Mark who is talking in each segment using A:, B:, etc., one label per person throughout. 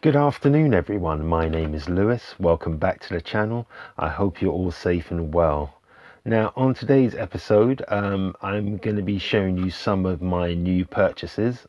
A: Good afternoon everyone, my name is Lewis. Welcome back to the channel. I hope you're all safe and well. Now on today's episode I'm going to be showing you some of my new purchases.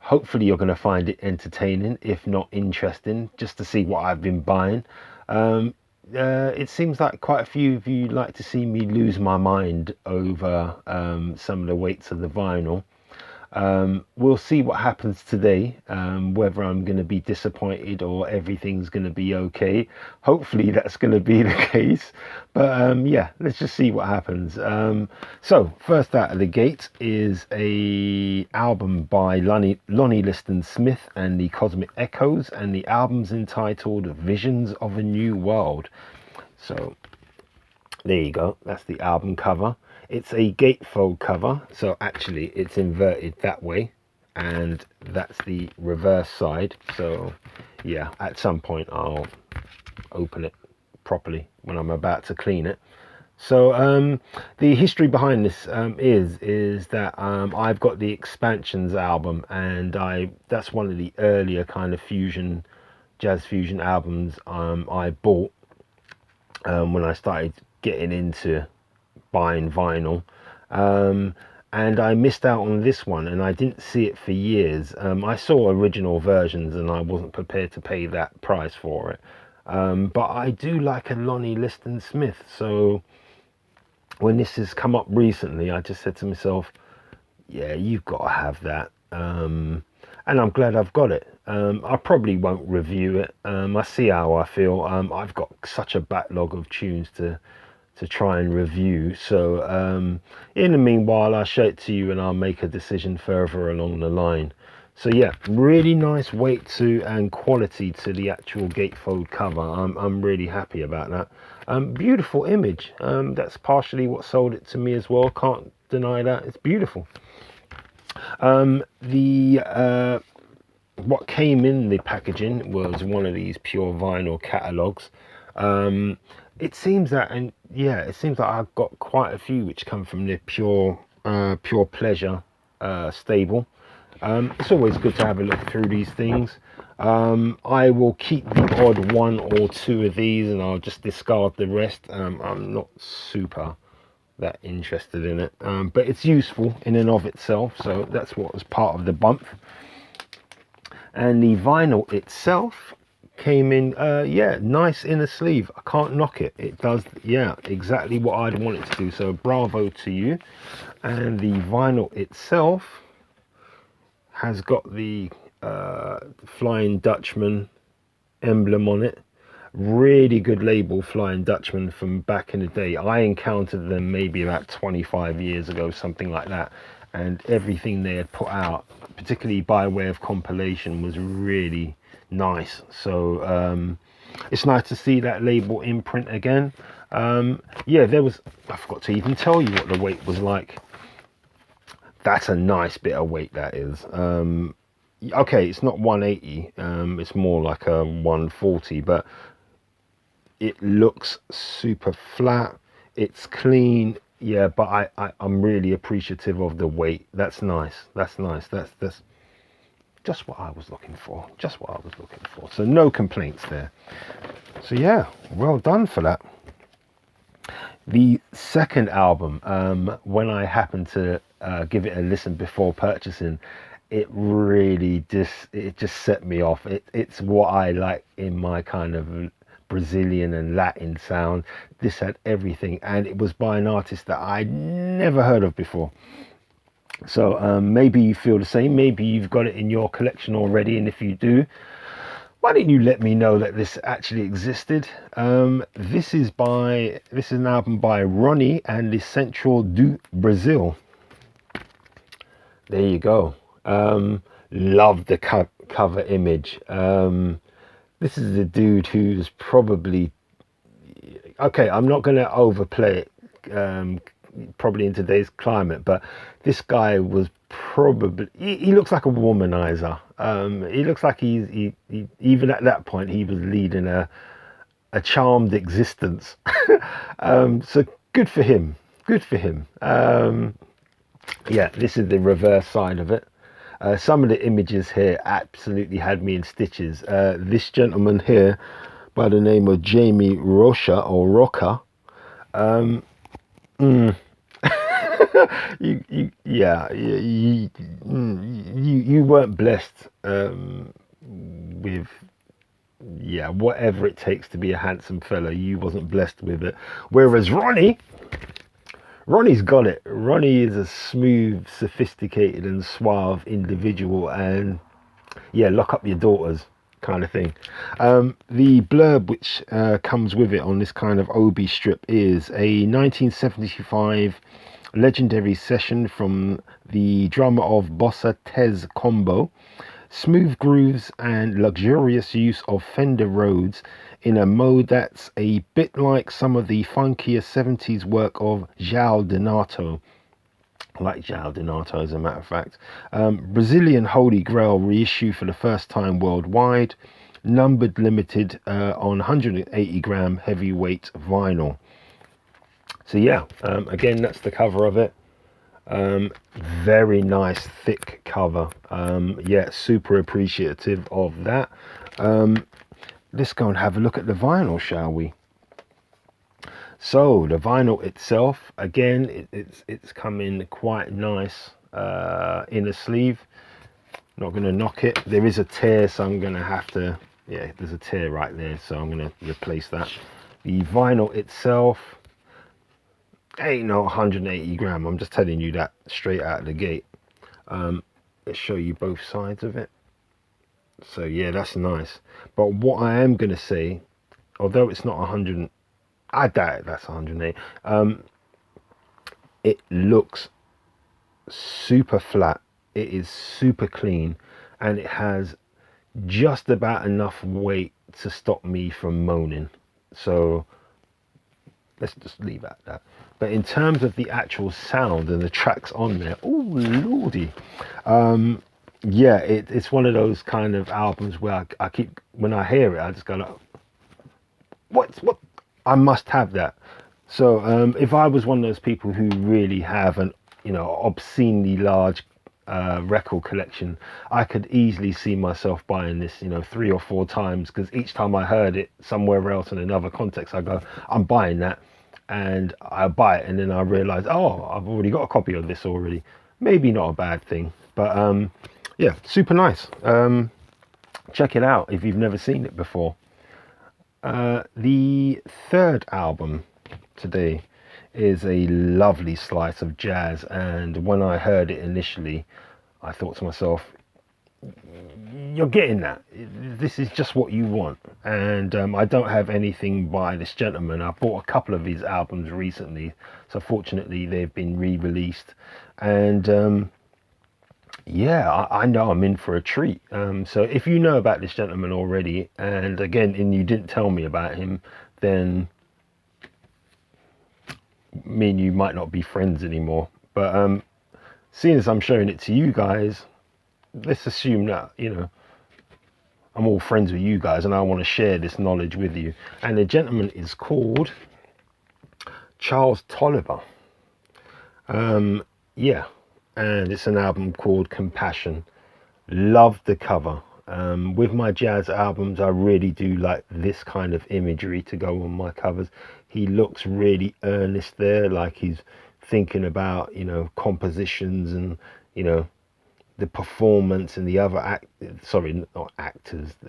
A: Hopefully you're going to find it entertaining, if not interesting, just to see what I've been buying. It seems like quite a few of you like to see me lose my mind over some of the weights of the vinyl. We'll see what happens today, whether I'm going to be disappointed or everything's going to be okay. Hopefully that's going to be the case, but yeah, let's just see what happens. So first out of the gate is a album by Lonnie Liston Smith and the Cosmic Echoes, and the album's entitled Visions of a New World. So there you go, that's the album cover. It's a gatefold cover, so actually it's inverted that way, and that's the reverse side. So yeah, at some point I'll open it properly when I'm about to clean it. So the history behind this is that I've got the Expansions album, and that's one of the earlier kind of jazz fusion albums I bought when I started getting into buying vinyl, and I missed out on this one, and I didn't see it for years. I saw original versions and I wasn't prepared to pay that price for it, but I do like a Lonnie Liston Smith, so when this has come up recently I just said to myself, yeah, you've got to have that, and I'm glad I've got it. I probably won't review it. I see how I feel. I've got such a backlog of tunes to try and review, so in the meanwhile I'll show it to you and I'll make a decision further along the line. So yeah, really nice weight to and quality to the actual gatefold cover. I'm really happy about that. Beautiful image. That's partially what sold it to me as well, can't deny that. It's beautiful. What came in the packaging was one of these pure vinyl catalogues. It seems that, and yeah, it seems like I've got quite a few which come from the pure pleasure stable. It's always good to have a look through these things. I will keep the odd one or two of these and I'll just discard the rest. I'm not super that interested in it, but it's useful in and of itself, so that's what was part of the bump. And the vinyl itself came in, yeah, nice inner sleeve. I can't knock it. It does, yeah, exactly what I'd want it to do, so bravo to you. And the vinyl itself has got the Flying Dutchman emblem on it. Really good label, Flying Dutchman, from back in the day. I encountered them maybe about 25 years ago, something like that, and everything they had put out, particularly by way of compilation, was really nice. So it's nice to see that label imprint again. Yeah, I forgot to even tell you what the weight was like. That's a nice bit of weight, that is. Okay, it's not 180, it's more like a 140, but it looks super flat, it's clean. Yeah, but I'm really appreciative of the weight. That's nice. That's just what I was looking for. So no complaints there. So yeah, well done for that. The second album, when I happened to give it a listen before purchasing, it really just set me off. It's what I like in my kind of Brazilian and Latin sound. This had everything, and it was by an artist that I'd never heard of before. So maybe you feel the same, maybe you've got it in your collection already, and if you do, why didn't you let me know that this actually existed? This is an album by Ronnie and the Central do Brazil. There you go. Love the cover image. This is a dude who's probably, okay, I'm not going to overplay it, probably in today's climate, but this guy was probably, he looks like a womanizer. He looks like he even at that point he was leading a charmed existence. So good for him. Yeah, this is the reverse side of it. Some of the images here absolutely had me in stitches. This gentleman here by the name of Jamie Rocha or Roca, you weren't blessed with whatever it takes to be a handsome fella. You wasn't blessed with it. Whereas Ronnie's got it. Ronnie is a smooth, sophisticated and suave individual, and yeah, lock up your daughters kind of thing. The blurb which comes with it on this kind of Obi strip is a 1975 legendary session from the drummer of Bossa Tez Combo. Smooth grooves and luxurious use of Fender Rhodes in a mode that's a bit like some of the funkier 70s work of João Donato. I like João Donato, as a matter of fact. Brazilian Holy Grail reissue for the first time worldwide. Numbered limited on 180 gram heavyweight vinyl. So yeah, again, that's the cover of it. Very nice thick cover. Yeah, super appreciative of that. Let's go and have a look at the vinyl, shall we? So the vinyl itself, again, it's coming quite nice in a sleeve. Not going to knock it. There is a tear, so I'm going to have to, yeah, there's a tear right there, so I'm going to replace that. The vinyl itself ain't no 180 gram. I'm just telling you that straight out of the gate. Let's show you both sides of it. So yeah, that's nice. But what I am going to say, although it's not 100, I doubt it, that's 108. It looks super flat. It is super clean, and it has just about enough weight to stop me from moaning. So let's just leave it at that. But in terms of the actual sound and the tracks on there, oh lordy, yeah, it's one of those kind of albums where I keep, when I hear it, I just go like, what? I must have that. So if I was one of those people who really have an, obscenely large record collection, I could easily see myself buying this, 3 or 4 times, because each time I heard it somewhere else in another context, I go, I'm buying that, and I buy it, and then I realize, oh, I've already got a copy of this already. Maybe not a bad thing, but yeah, super nice. Check it out if you've never seen it before. The third album today is a lovely slice of jazz, and when I heard it initially, I thought to myself, you're getting that. This is just what you want. And I don't have anything by this gentleman. I bought a couple of his albums recently, so fortunately they've been re-released, and yeah, I know I'm in for a treat. So if you know about this gentleman already, and again, and you didn't tell me about him, then me and you might not be friends anymore. But seeing as I'm showing it to you guys, let's assume that, I'm all friends with you guys, and I want to share this knowledge with you. And the gentleman is called Charles Tolliver. Yeah, and it's an album called Compassion. Love the cover. With my jazz albums, I really do like this kind of imagery to go on my covers. He looks really earnest there, like he's thinking about, compositions and, the performance and the other the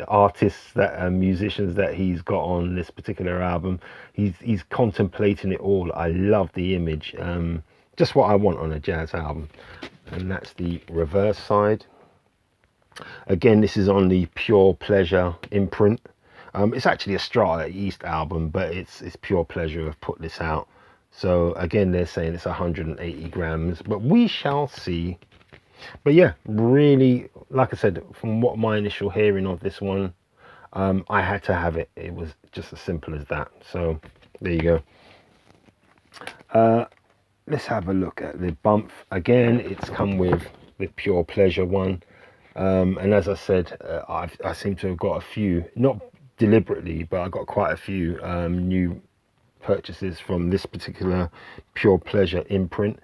A: artists that musicians that he's got on this particular album. He's contemplating it all. I love the image. Just what I want on a jazz album. And that's the reverse side. Again, this is on the Pure Pleasure imprint. It's actually a Strata East album, but it's Pure Pleasure have put this out. So again, they're saying it's 180 grams, but we shall see. But yeah, really, like I said, from what my initial hearing of this one, I had to have it. It was just as simple as that. So there you go. Let's have a look at the bump. Again, it's come with the Pure Pleasure one. And as I said, I seem to have got a few, not deliberately, but I got quite a few new purchases from this particular Pure Pleasure imprint.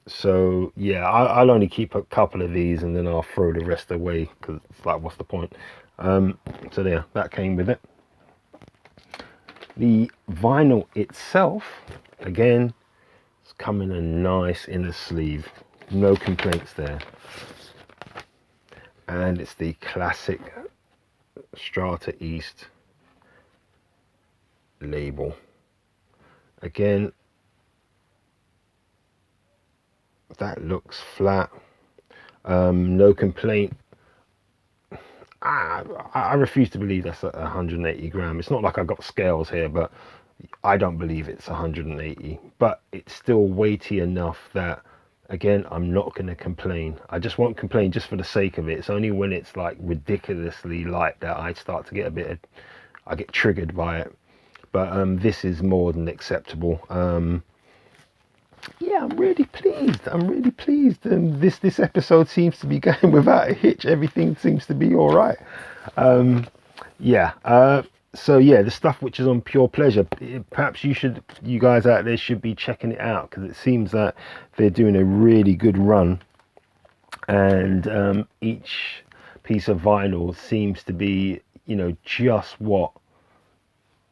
A: So yeah, I'll only keep a couple of these and then I'll throw the rest away because it's like, what's the point? So there, that came with it. The vinyl itself, again, it's coming in nice in the sleeve, no complaints there. And it's the classic Strata East label. Again, that looks flat, no complaint. I refuse to believe that's 180 gram. It's not like I've got scales here, but I don't believe it's 180. But it's still weighty enough that, again, I'm not going to complain. I just won't complain just for the sake of it. It's only when it's like ridiculously light that I start to get I get triggered by it. But this is more than acceptable. Yeah, I'm really pleased. I'm really pleased. And this episode seems to be going without a hitch. Everything seems to be all right. Yeah. So yeah, the stuff which is on Pure Pleasure, perhaps you guys out there should be checking it out because it seems that they're doing a really good run, and each piece of vinyl seems to be, just what,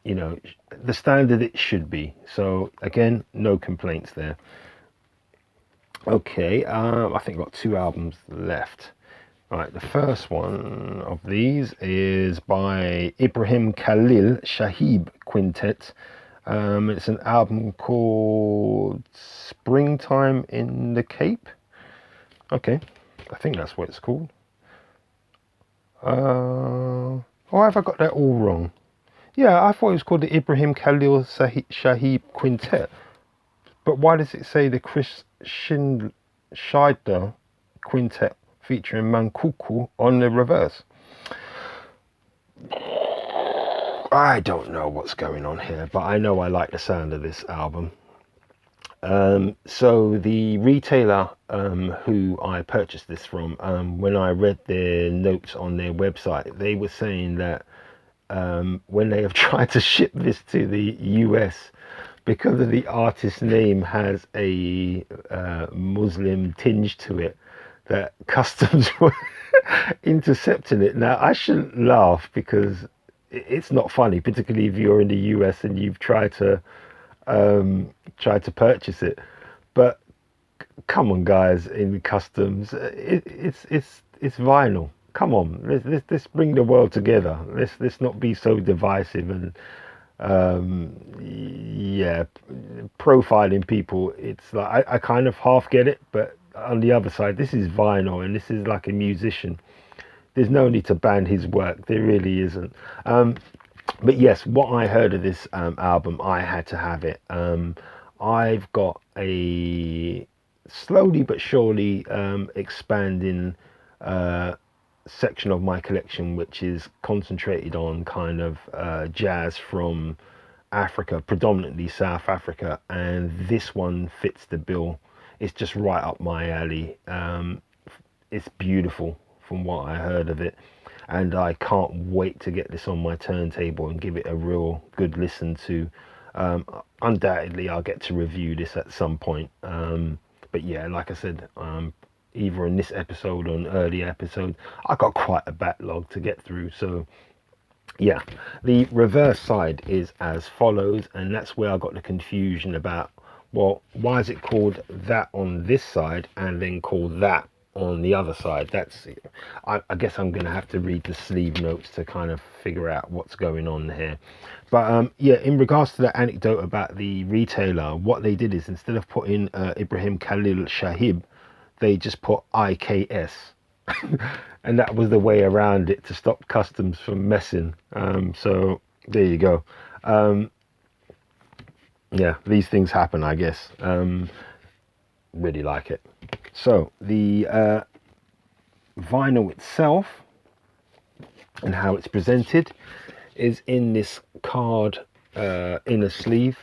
A: the standard it should be. So again, no complaints there. Okay, I think I've got 2 albums left. Right, the first one of these is by Ibrahim Khalil Shahib Quintet. It's an album called Springtime in the Cape. Okay, I think that's what it's called. Or have I got that all wrong? Yeah, I thought it was called the Ibrahim Khalil Shahib Quintet. But why does it say the Chris Scheider Quintet featuring Mankuku on the reverse? I don't know what's going on here, but I know I like the sound of this album. So the retailer who I purchased this from, when I read their notes on their website, they were saying that when they have tried to ship this to the US, because of the artist's name has a Muslim tinge to it, that customs were intercepting it. Now, I shouldn't laugh because it's not funny, particularly if you're in the US and you've tried to purchase it. But come on, guys, in customs, it's vinyl. Come on, let's bring the world together. Let's not be so divisive and yeah, profiling people. It's like I kind of half get it, but on the other side, this is vinyl and this is like a musician. There's no need to ban his work. There really isn't. But yes, what I heard of this album, I had to have it. I've got a slowly but surely expanding section of my collection which is concentrated on kind of jazz from Africa, predominantly South Africa, and this one fits the bill. It's just right up my alley. It's beautiful from what I heard of it, and I can't wait to get this on my turntable and give it a real good listen to. Undoubtedly I'll get to review this at some point, but yeah, like I said, either in this episode or an early episode, I got quite a backlog to get through. So yeah, the reverse side is as follows, and that's where I got the confusion about, well, why is it called that on this side and then called that on the other side? That's, I guess I'm gonna have to read the sleeve notes to kind of figure out what's going on here. But yeah, in regards to the anecdote about the retailer, what they did is instead of putting Ibrahim Khalil Shahib, they just put IKS. And that was the way around it to stop customs from messing. So there you go. Yeah, these things happen, I guess. Really like it. So the vinyl itself and how it's presented is in this card inner sleeve.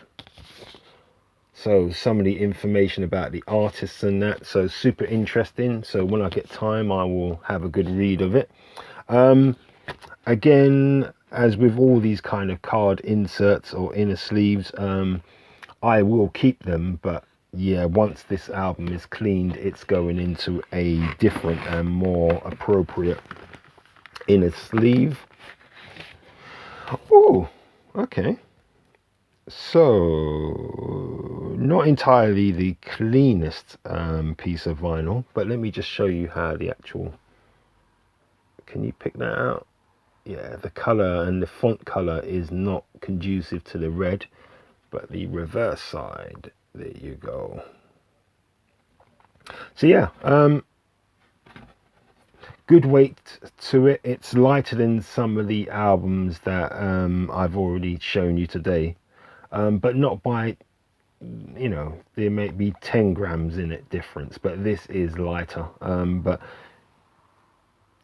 A: So some of the information about the artists and that, so super interesting. So when I get time, I will have a good read of it. Again, as with all these kind of card inserts or inner sleeves, I will keep them, but yeah, once this album is cleaned, it's going into a different and more appropriate inner sleeve. Oh, okay. So, not entirely the cleanest piece of vinyl, but let me just show you how the actual, can you pick that out? Yeah, the color and the font color is not conducive to the red, but the reverse side, there you go. So yeah, good weight to it. It's lighter than some of the albums that I've already shown you today, but not by, you know, there may be 10 grams in it difference, but this is lighter, but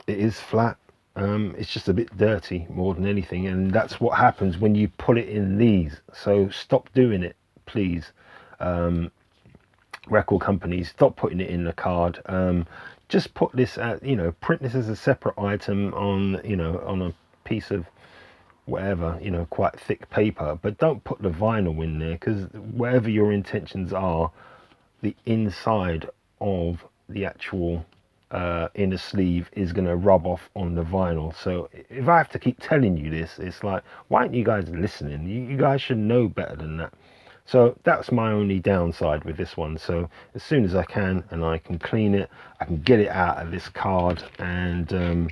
A: it is flat. It's just a bit dirty more than anything, and that's what happens when you put it in these. So stop doing it, please. Record companies, stop putting it in the card. Just put this at, you know, print this as a separate item on, you know, on a piece of whatever, you know, quite thick paper, but don't put the vinyl in there, because whatever your intentions are, the inside of the actual inner sleeve is going to rub off on the vinyl. So if I have to keep telling you this, it's like, why aren't you guys listening? You guys should know better than that. So that's my only downside with this one. So as soon as I can and I can clean it, I can get it out of this card, and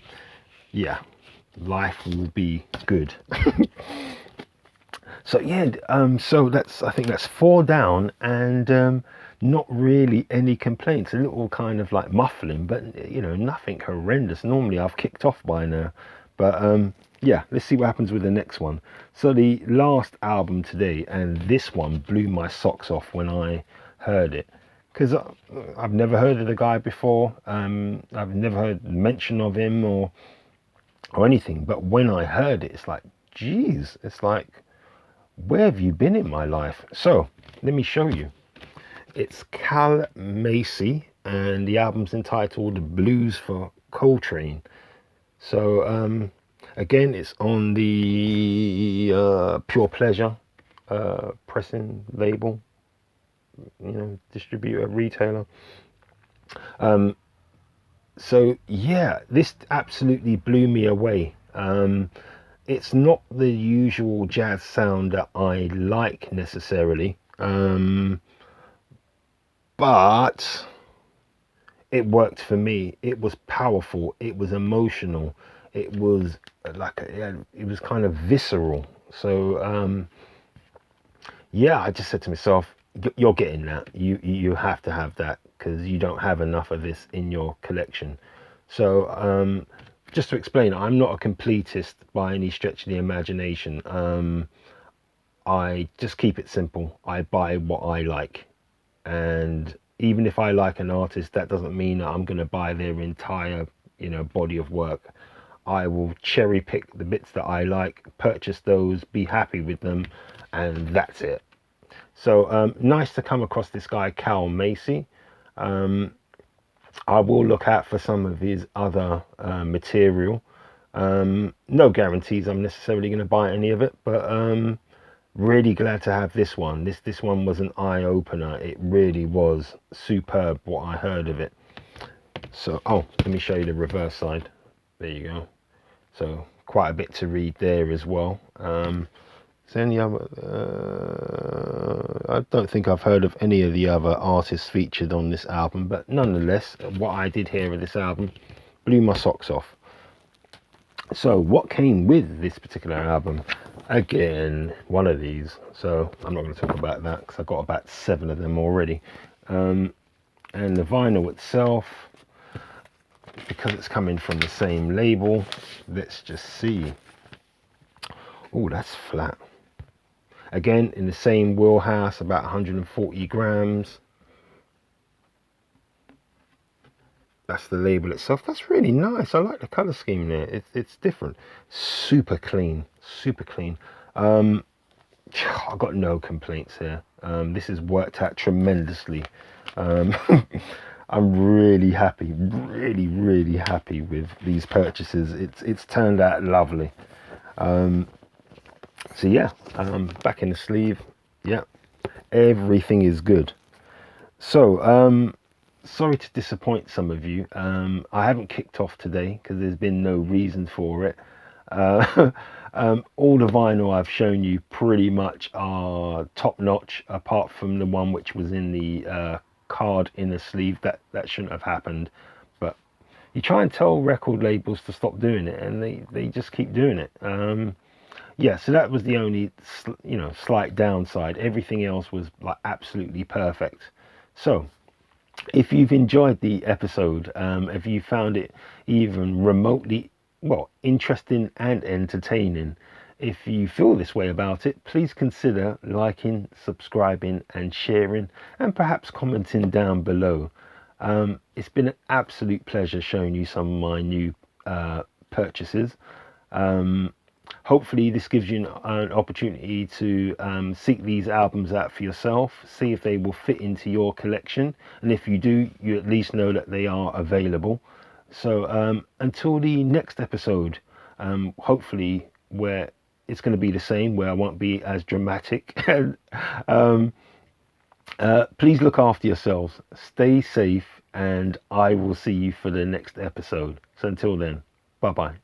A: yeah, life will be good. So yeah, so that's, I think that's 4 down, and not really any complaints. A little kind of like muffling, but you know, nothing horrendous. Normally I've kicked off by now, but yeah, let's see what happens with the next one. So the last album today, and this one blew my socks off when I heard it, because I've never heard of the guy before. I've never heard mention of him or anything, but when I heard it, it's like, geez, it's like, where have you been in my life? So let me show you. It's Cal Macy, and the album's entitled Blues for Coltrane. So again, it's on the Pure Pleasure pressing label, you know, distributor, retailer. So yeah, this absolutely blew me away. It's not the usual jazz sound that I like necessarily, but it worked for me. It was powerful, it was emotional, it was like it was kind of visceral. So yeah, I just said to myself, you're getting that. You have to have that, because you don't have enough of this in your collection. So just to explain, I'm not a completist by any stretch of the imagination. I just keep it simple. I buy what I like, and even if I like an artist, that doesn't mean that I'm going to buy their entire, you know, body of work. I will cherry pick the bits that I like, purchase those, be happy with them, and that's it. So nice to come across this guy Cal Macy. I will look out for some of his other material. No guarantees I'm necessarily going to buy any of it, but really glad to have this one. This one was an eye-opener. It really was superb what I heard of it. So let me show you the reverse side. There you go. So quite a bit to read there as well. Is there any other? I don't think I've heard of any of the other artists featured on this album, but nonetheless, what I did hear of this album blew my socks off. So what came with this particular album? Again, one of these. So I'm not going to talk about that, because I've got about 7 of them already. And the vinyl itself, because it's coming from the same label, let's just see. Oh, that's flat. Again, in the same wheelhouse, about 140 grams. That's the label itself. That's really nice. I like the color scheme there. It's different. Super clean, super clean. I've got no complaints here. This has worked out tremendously. I'm really happy, really happy with these purchases. It's turned out lovely. So yeah, back in the sleeve. Yeah, everything is good. So, sorry to disappoint some of you. I haven't kicked off today because there's been no reason for it. Uh, all the vinyl I've shown you pretty much are top notch, apart from the one which was in the card inner sleeve. That shouldn't have happened, but you try and tell record labels to stop doing it, and they just keep doing it. Yeah, so that was the only slight downside. Everything else was like absolutely perfect. So if you've enjoyed the episode, if you found it even remotely, well, interesting and entertaining, if you feel this way about it, please consider liking, subscribing, and sharing, and perhaps commenting down below. It's been an absolute pleasure showing you some of my new purchases. Hopefully this gives you an opportunity to seek these albums out for yourself, see if they will fit into your collection, and if you do, you at least know that they are available. So until the next episode, hopefully where it's going to be the same, where I won't be as dramatic. um, Please look after yourselves, stay safe, and I will see you for the next episode. So until then, bye bye.